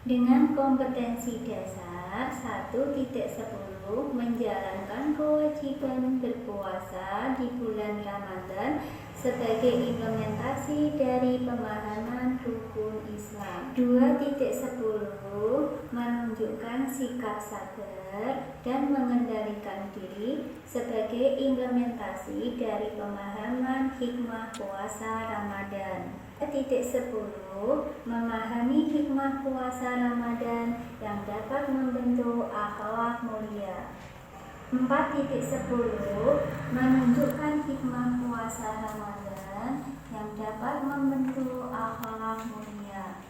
Dengan kompetensi dasar 1.10 menjalankan kewajiban berpuasa di bulan Ramadan sebagai implementasi dari pemahaman rukun Islam. 2.10 menunjukkan sikap sabar dan mengendalikan diri sebagai implementasi dari pemahaman hikmah puasa Ramadan. 3.10 memahami hikmah puasa Ramadan yang dapat membentuk akhlak mulia. 4.10 menunjukkan hikmah puasa Ramadan yang dapat membentuk akhlak mulia.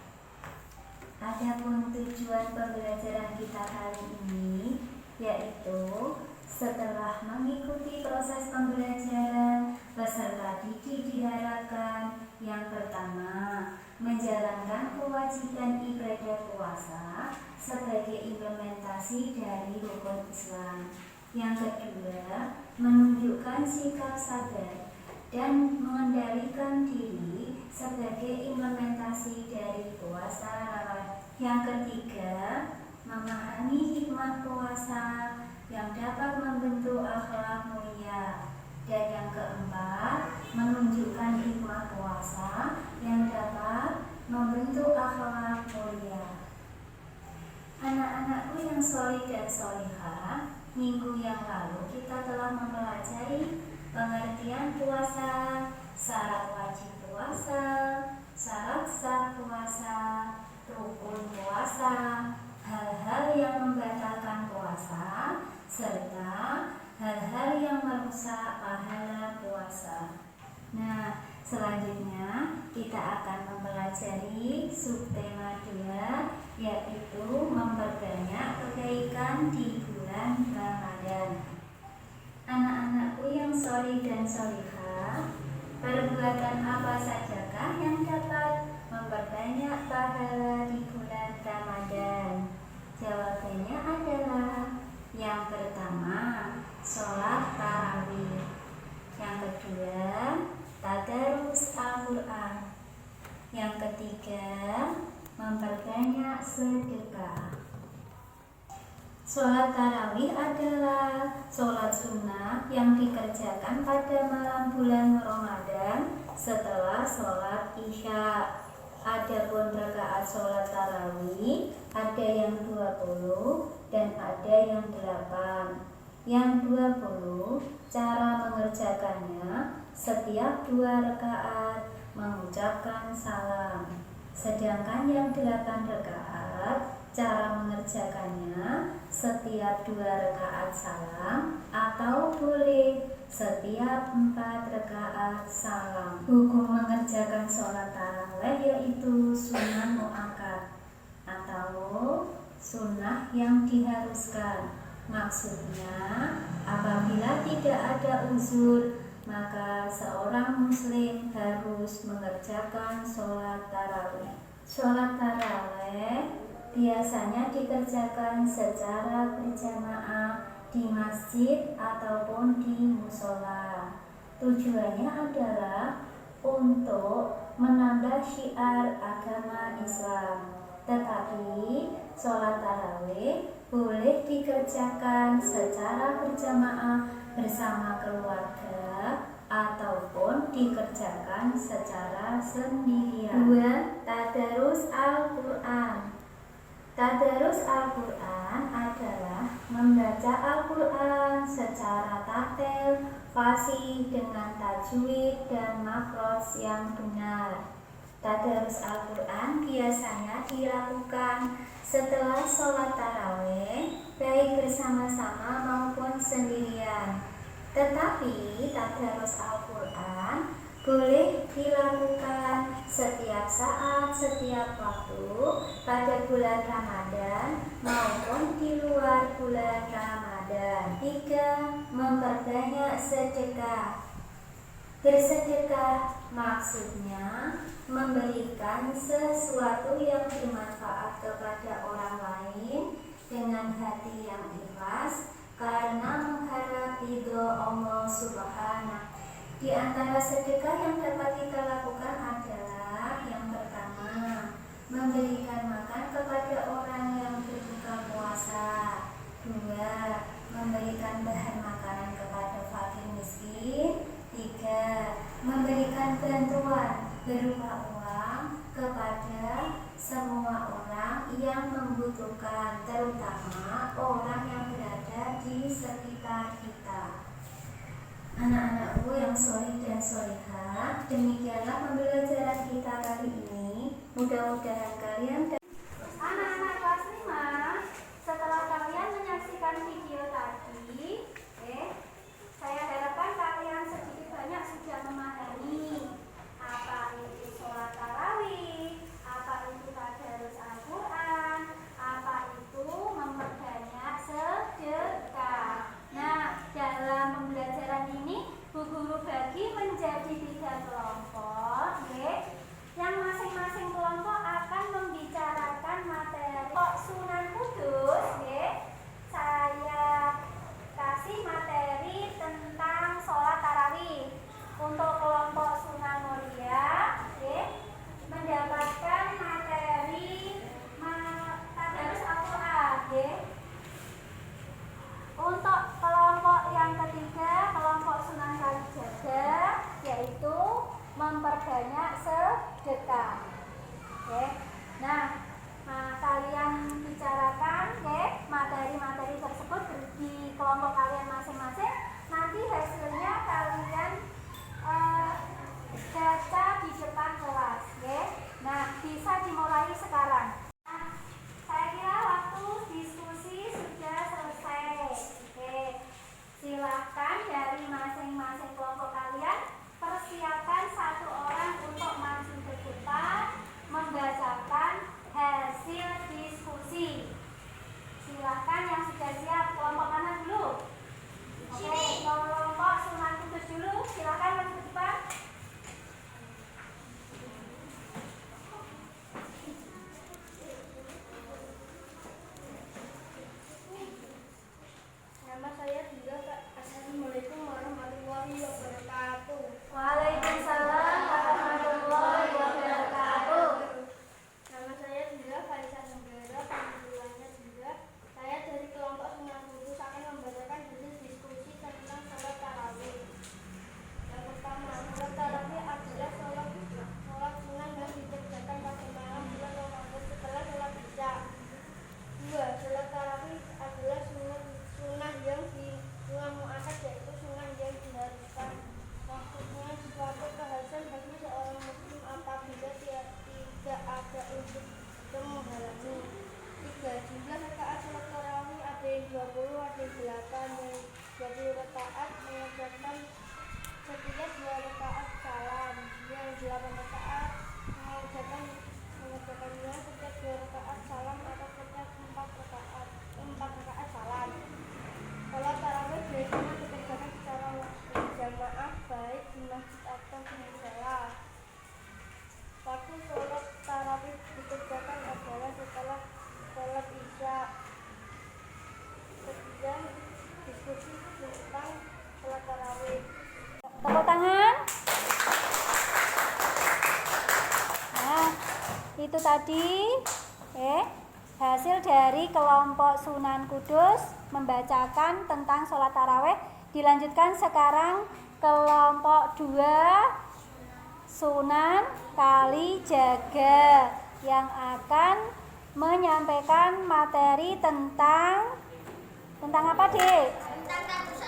Adapun tujuan pembelajaran kita kali ini yaitu setelah mengikuti proses pembelajaran, peserta didik diharapkan yang pertama, menjalankan kewajiban ibadah puasa sebagai implementasi dari rukun Islam. Yang kedua, menunjukkan sikap sabar dan mengendalikan diri sebagai implementasi dari puasa Ramadan. Yang ketiga, memahami hikmah puasa yang dapat membentuk akhlak mulia. Dan yang keempat, menunjukkan hikmah puasa yang dapat membentuk akhlak mulia. Anak-anakku yang sholih dan sholihah, minggu yang lalu kita telah mempelajari pengertian puasa, syarat wajib puasa, syarat sah puasa, rukun puasa, hal-hal yang membatalkan puasa, serta hal-hal yang merusak pahala puasa. Nah, selanjutnya kita akan mempelajari subtema 2, yaitu memperbanyak kebaikan di bulan Ramadan. Anak-anakku yang sholih dan sholihah, perbuatan apa sajakah yang dapat memperbanyak pahala di bulan Ramadan? Jawabannya adalah yang pertama, sholat tarawih. Yang kedua, tadarus Al-Quran. Yang ketiga, memperbanyak sedekah. Sholat tarawih adalah sholat sunnah yang dikerjakan pada malam bulan Ramadan setelah sholat Isya. Adapun rakaat sholat tarawih ada yang 20 dan ada yang 8. Yang 20 cara mengerjakannya setiap 2 rakaat mengucapkan salam. Sedangkan yang 8 rakaat cara mengerjakannya setiap 2 rakaat salam atau boleh setiap 4 rakaat salam. Hukum mengerjakan sholat tarawih yaitu sunnah muakkad atau sunnah yang diharuskan. Maksudnya, apabila tidak ada uzur, maka seorang muslim harus mengerjakan sholat tarawih. Sholat tarawih biasanya dikerjakan secara berjamaah di masjid ataupun di musola. Tujuannya adalah untuk menambah syiar agama Islam. Tetapi sholat tarawih boleh dikerjakan secara berjamaah bersama keluarga ataupun dikerjakan secara sendirian. 2. Tadarus Al-Quran. Tadarus Al-Quran adalah membaca Al-Quran secara tartil, fasih dengan tajwid dan makhraj yang benar. Tadarus Al-Quran biasanya dilakukan setelah sholat tarawih, baik bersama-sama maupun sendirian. Tetapi tadarus Al-Quran boleh dilakukan setiap saat, setiap waktu pada bulan Ramadan maupun di luar bulan Ramadan. 3. Memperbanyak sedekah. Bersedekah maksudnya memberikan sesuatu yang bermanfaat kepada orang lain dengan hati yang ikhlas karena mengharap ridho Allah Subhanahu. Di antara sedekah yang dapat kita lakukan adalah yang pertama, memberikan makan kepada orang yang berbuka puasa. 2. Memberikan bahan makanan kepada fakir miskin. 3. Memberikan membutuhkan, terutama orang yang berada di sekitar kita. Anak-anakku yang sholih dan sholihah, demikianlah pembelajaran kita kali ini. Mudah-mudahan kalian anak-anak kelas 5, setelah kalian menyaksikan video tadi, saya harapkan kalian sedikit banyak sudah memahami apa itu sholat tarawih, apa itu tadarus Al-Quran, apa itu memperbanyak sedekah. Nah, dalam pembelajaran ini Bu Guru bagi menjadi 3 kelompok, yang masing-masing kelompok akan membicarakan materi Sunan Kudus. Saya kasih materi tentang sholat tarawih. Untuk kelompok Sunan Muria mendapatkan materi tadarus Al-Quran. Untuk kelompok yang ketiga, kelompok Sunan Kalijaga, yaitu memperbanyak sedekah. Nah, kalian bicarakan materi-materi tersebut di kelompok kalian masing-masing. Nanti hasilnya kalian baca di depan kelas. Nah, bisa dimulai sekarang. Saya kira waktu diskusi sudah selesai. Silahkan dari masing-masing kelompok kalian persiapkan 1 orang untuk maju ke depan membacakan hasil diskusi. Silahkan yang sudah siap. Kelompok mana dulu? Oke, kelompok Sunan Kudus dulu. Silahkan maju ke depan. Nama saya Dinda, Kak. Assalamualaikum warahmatullahi wabarakatuh. Waalaikumsalam warahmatullahi wabarakatuh. Nama saya Dinda Farisa Negara, panggilannya Dinda. Saya dari kelompok Sunan Kudus akan membacakan hasil diskusi tentang sholat tarawih. Yang pertama, sholat tarawih adalah sholat sunnah yang dikerjakan pada malam bulan Ramadan setelah sholat isya. 2. Sholat tarawih adalah sunnah yang muakkad, yaitu sunnah yang diharuskan. Maksudnya suatu keharusan bagi seorang muslim apabila tidak ada unsur yang menghalangi. 3. Jumlah rakaat sholat tarawih ada yang 20, ada yang 8, yang 20 rakaat mengerjakan setiap 2 rakaat salam, yang 8 rakaat mengerjakannya setiap 2 rakaat salam atau setiap 4 rakaat salam. Sholat tarawih biasanya dikerjakan secara berjamaah baik di masjid atau di musola. Waktu sholat tarawih dikerjakan adalah setelah sholat isya. Sekian diskusi tentang sholat tarawih. Tepuk tangan. Nah, itu tadi hasil dari kelompok Sunan Kudus membacakan tentang sholat tarawih. Dilanjutkan sekarang kelompok 2 Sunan Kalijaga yang akan menyampaikan materi tentang apa, Dik?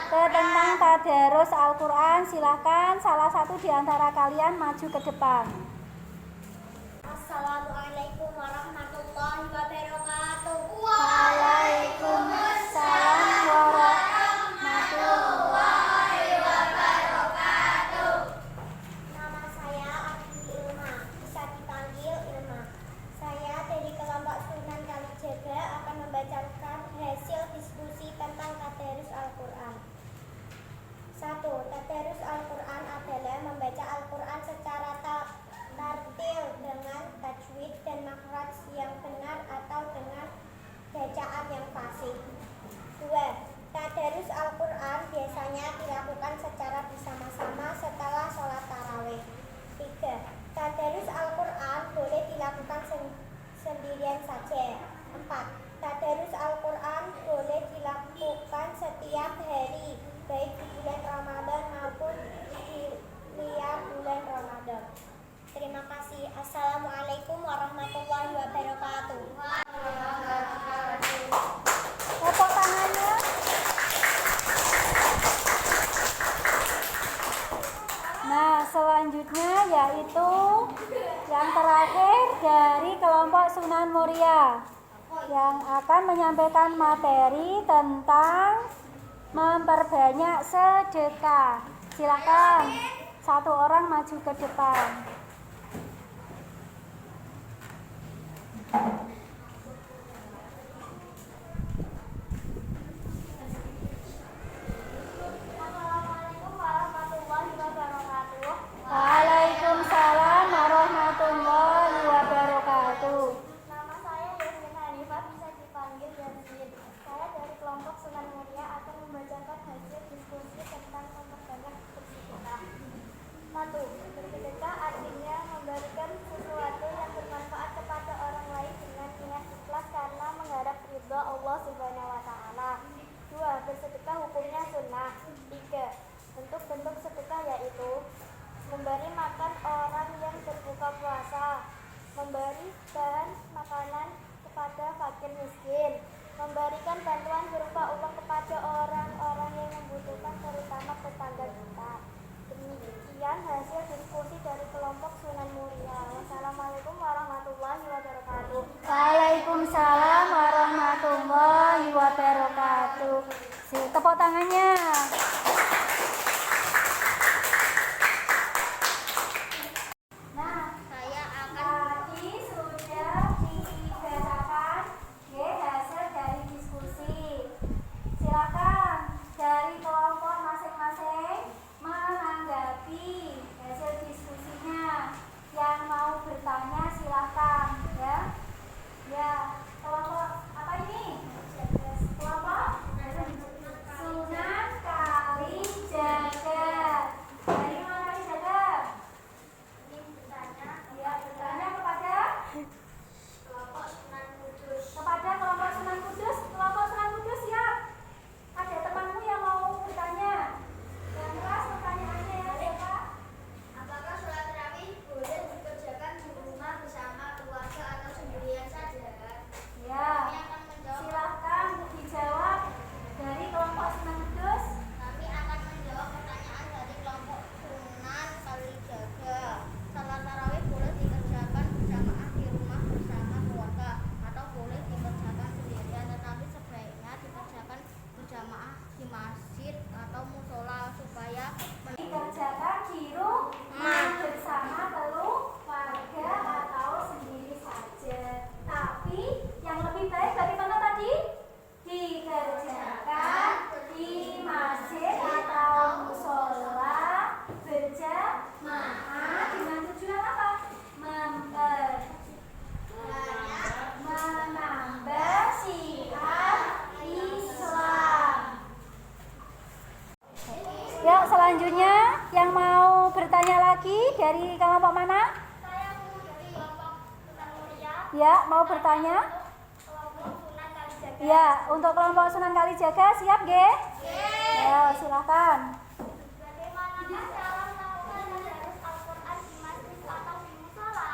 Tentang tadarus Al-Quran. Silahkan salah satu di antara kalian maju ke depan. Assalamualaikum warahmatullahi wabarakatuh. Waalaikumsalam warahmatullahi wabarakatuh. Nama saya Abdi Ilma, bisa dipanggil Ilma. Saya dari kelompok Sunan Kalijaga akan membacakan hasil diskusi tentang tadarus Al-Quran. 1. Tadarus Al-Quran adalah membaca Al-Quran secara Sunan Muria yang akan menyampaikan materi tentang memperbanyak sedekah. Silakan, satu orang maju ke depan. Assalamualaikum warahmatullahi wabarakatuh. Waalaikumsalam warahmatullahi wabarakatuh. Nama saya Yasmin Hanifah, bisa dipanggil Yasmin. Saya dari kelompok Sunan Muria akan membacakan hasil diskusi tentang memperbanyak bersedekah. 1. Bersedekah artinya memberikan sesuatu yang bermanfaat kepada orang lain dengan niat ikhlas karena mengharap ridha Allah Subhanahu wa taala. 2. Bersedekah hukumnya sunnah. 3. Bentuk-bentuk sedekah yaitu memberi makan orang yang berbuka puasa, memberi bahan makanan kepada fakir miskin, memberikan bantuan berupa uang kepada orang-orang yang membutuhkan terutama tetangga kita. Demikian hasil diskusi dari kelompok Sunan Muria. Wassalamualaikum warahmatullahi wabarakatuh. Waalaikumsalam warahmatullahi wabarakatuh. Tepuk tangannya. Nah, Saya akan tadi sudah dibacakan hasil dari diskusi. Silakan dari kelompok masing-masing menanggapi hasil diskusinya. Yang mau bertanya silakan ya. Ya, kelompok apa ini? Kelompok Sunan Kalijaga. Dari mana Kalijaga? Ya, bertanya kepada kelompok Sunan Kudus. kepada kelompok Sunan Kudus. Kelompok Sunan Kudus siap. Ada temanmu yang mau bertanya. Yang keras pertanyaannya ya, siapa? Apakah sholat tarawih boleh dikerjakan di rumah bersama keluarga atau sendirian saja? Ya, Kami akan menjawab. silahkan dijawab dari kelompok Sunan Kudus. Kami akan menjawab pertanyaan dari kelompok Sunan Kalijaga. Sholat tarawih boleh dikerjakan berjamaah di rumah bersama keluarga atau boleh dikerjakan sendirian, tetapi sebaiknya dikerjakan berjamaah di masjid atau musola supaya Dikerjakan di rumah bersama keluarga atau sendiri saja. Tapi yang lebih baik bagaimana tadi? Dikerjakan di masjid atau musola berjamaah dengan tujuan apa? Menambah syiar Islam. Yuk selanjutnya yang mau bertanya lagi dari kelompok mana? saya dari kelompok Sunan Muria, Ya, mau bertanya? kelompok Sunan Kalijaga. Ya, untuk kelompok Sunan Kalijaga siap, Ge? Ya, silakan. Bagaimanakah cara melakukan tadarus Al-Quran di masjid atau di musola?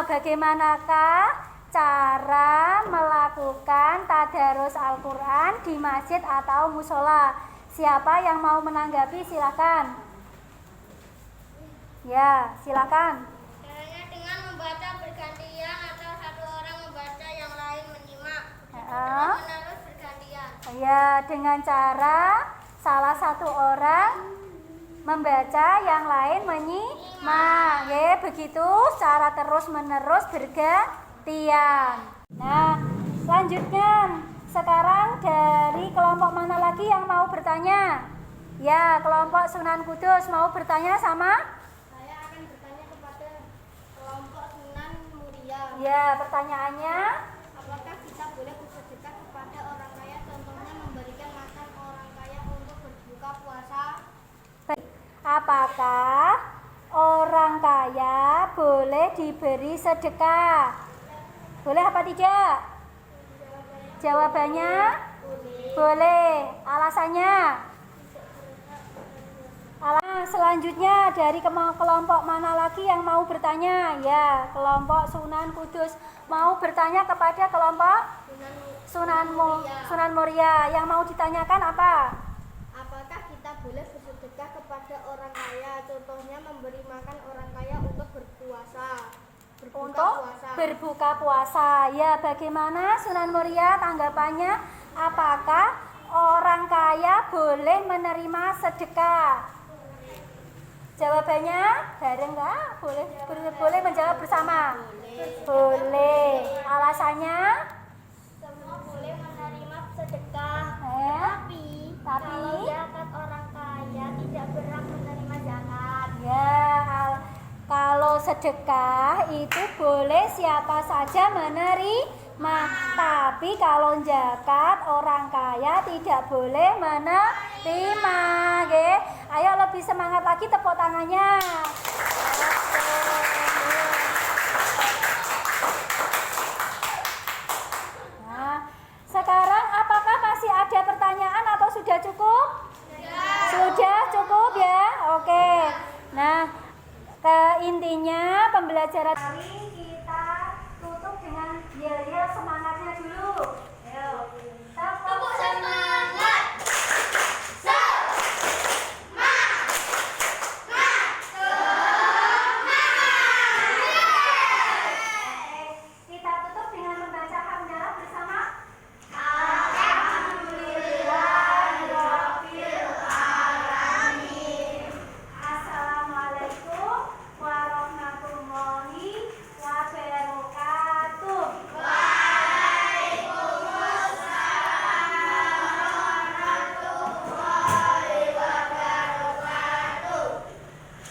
Bagaimanakah cara melakukan tadarus Al-Quran di masjid atau musola? Siapa yang mau menanggapi silakan. Ya, silakan. Caranya dengan membaca bergantian atau satu orang membaca yang lain menyimak. Terus bergantian. Ya, dengan cara salah satu orang membaca, yang lain menyimak. Ya, begitu cara terus-menerus bergantian. Nah, selanjutnya sekarang dari kelompok mana lagi yang mau bertanya? Ya, kelompok Sunan Kudus mau bertanya sama? Saya akan bertanya kepada kelompok Sunan Muria. Ya, pertanyaannya Apakah kita boleh bersedekah kepada orang kaya, contohnya memberikan makan orang kaya untuk berbuka puasa? apakah orang kaya boleh diberi sedekah? Boleh apa tidak? Jawabannya boleh. Alasannya? Selanjutnya dari kelompok mana lagi yang mau bertanya? Ya, kelompok Sunan Kudus mau bertanya kepada kelompok Sunan Muria. Yang mau ditanyakan apa? Apakah kita boleh bersedekah kepada orang kaya, contohnya memberi makan orang kaya untuk berpuasa? Berbuka puasa. berbuka puasa. Ya, bagaimana Sunan Muria tanggapannya? Apakah orang kaya boleh menerima sedekah? Jawabannya bareng nggak? Boleh menjawab bersama? Boleh. Alasannya? Semua boleh menerima sedekah. Tapi Kalau zakat orang kaya tidak berhak menerima zakat. ya, kalau sedekah itu boleh siapa saja menerima. Tapi kalau zakat orang kaya tidak boleh menerima. Oke. Ayo lebih semangat lagi, tepuk tangannya. Nah, sekarang apakah masih ada pertanyaan atau sudah cukup? Sudah cukup ya? Oke. Nah, intinya pembelajaran hari kita tutup dengan yel-yel semangatnya dulu. Ayo.